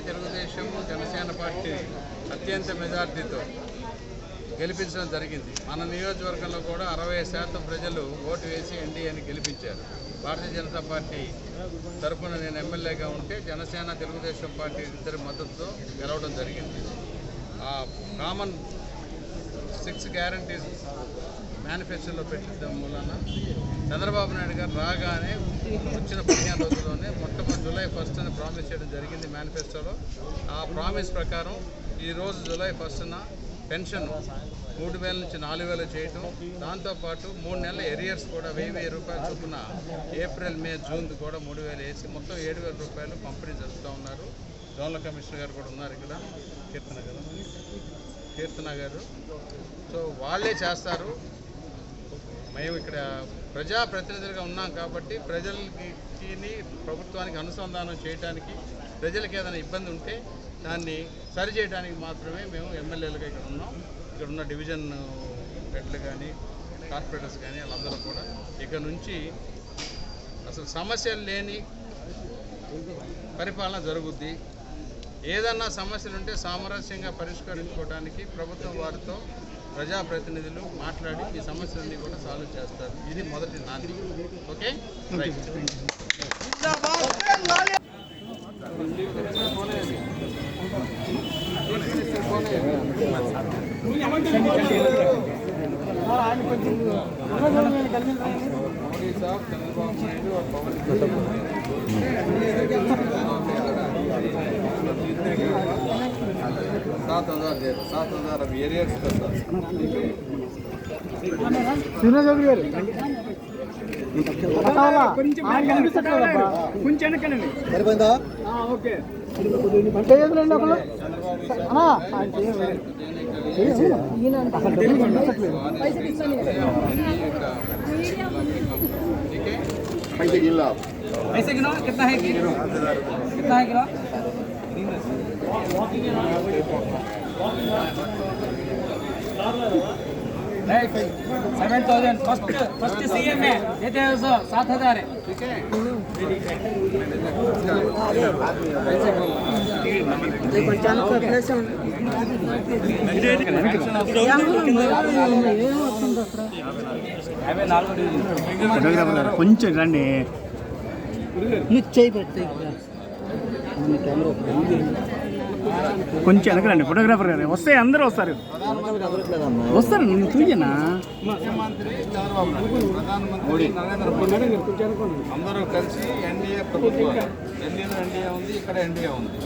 Telugu Desam Janasena party అత్యంత మెజార్టీతో గెలిపించడం జరిగింది. మన నియోజకవర్గంలో కూడా 60% ప్రజలు ఓటు వేసి ఎన్డీఏని గెలిపించారు. భారతీయ జనతా పార్టీ తరఫున నేను ఎమ్మెల్యేగా ఉంటే జనసేన తెలుగుదేశం పార్టీ ఇద్దరి మద్దతుతో గెలవడం జరిగింది. ఆ కామన్ 6 గ్యారంటీస్ మేనిఫెస్టోలో పెట్టడం మూలన చంద్రబాబు నాయుడు గారు రాగానే వచ్చిన 15 రోజుల్లోనే మొట్టమొదటి జూలై 1న ప్రామిస్ చేయడం జరిగింది మేనిఫెస్టోలో. ఆ ప్రామిస్ ప్రకారం ఈరోజు జూలై 1న పెన్షన్ 3,000 నుంచి 4,000 చేయటం, దాంతోపాటు 3 నెలల ఎరియర్స్ కూడా 1,000 రూపాయలు చొప్పున ఏప్రిల్, మే, జూన్ కూడా 3,000 వేసి మొత్తం 7,000 రూపాయలు పంపిణీ జరుపుతూ ఉన్నారు. జోనల్ కమిషనర్ గారు కూడా ఉన్నారు ఇక్కడ, కీర్తన గారు. సో వాళ్ళే చేస్తారు. మేము ఇక్కడ ప్రజాప్రతినిధులుగా ఉన్నాం కాబట్టి ప్రజలకి ప్రభుత్వానికి అనుసంధానం చేయడానికి, ప్రజలకు ఏదైనా ఇబ్బంది ఉంటే దాన్ని సరిచేయడానికి మాత్రమే మేము ఎమ్మెల్యేలుగా ఇక్కడ ఉన్నాం. ఇక్కడ ఉన్న డివిజన్ హెడ్లు కానీ కార్పొరేటర్స్ కానీ వాళ్ళందరూ కూడా ఇక్కడ నుంచి అసలు సమస్యలు లేని పరిపాలన జరుగుద్ది. ఏదన్నా సమస్యలు ఉంటే సామరస్యంగా పరిష్కరించుకోవడానికి ప్రభుత్వం వారితో ప్రజాప్రతినిధులు మాట్లాడి ఈ సమస్యలన్నీ కూడా సాల్వ్ చేస్తారు. ఇది మొదటి నాంది. Okay, right. మోడీ సాబ్, చంద్రబాబు నాయుడు और पवन 7,000 अब एरियर्स का శ్రీనా చౌదరి గారు కొంచెం వెనకనండి సరిపోయిందా? ఓకే అంటే ఏదండి అప్పుడు ऐसे किलो कितना है किलो कितना है किलो 7,000 फर्स्ट सीएम है देते हैं 7,000 है. ठीक है, కొంచెం రండి కొంచెం వెనకరండి. ఫోటోగ్రాఫర్ గారు వస్తే అందరూ వస్తారు నేను చూయనా. ముఖ్యమంత్రి చంద్రబాబు నాయుడు, ప్రధానమంత్రి నరేంద్ర మోడీ అందరూ కలిసి ఎన్డీఏ ప్రభుత్వం, ఢిల్లీలో ఎన్డీఏ ఉంది, ఇక్కడ ఎన్డీఏ ఉంది.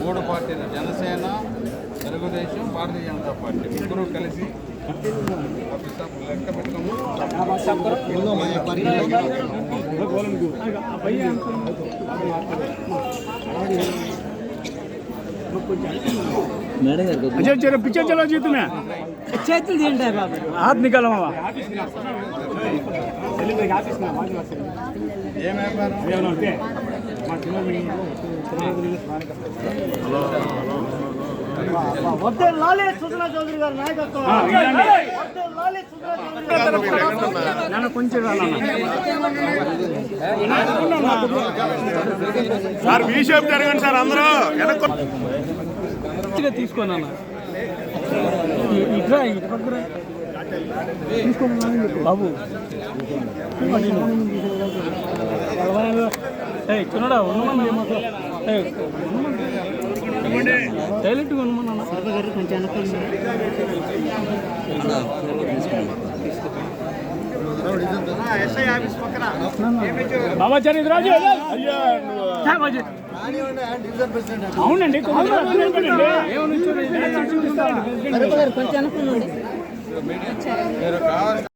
3 పార్టీలు జనసేన, తెలుగుదేశం, భారతీయ జనతా పార్టీ ముగ్గురు కలిసి లెక్క పెట్టుకోము. पिक्चर चलो जी तुम्हें हाथ निकालो मामा చౌదరి గారు నాయకత్వం కొంచెం సార్ మీ షేప్ జరగండి సార్ అందరూ తీసుకోనా ఇట్లా బాబు చిన్నడా ఉన్నమన్నా డైరెక్ట్గా ఉన్నమన్నా కొంచెం బాబాచారి రాజు అవునండి మీరు కావాల్సిన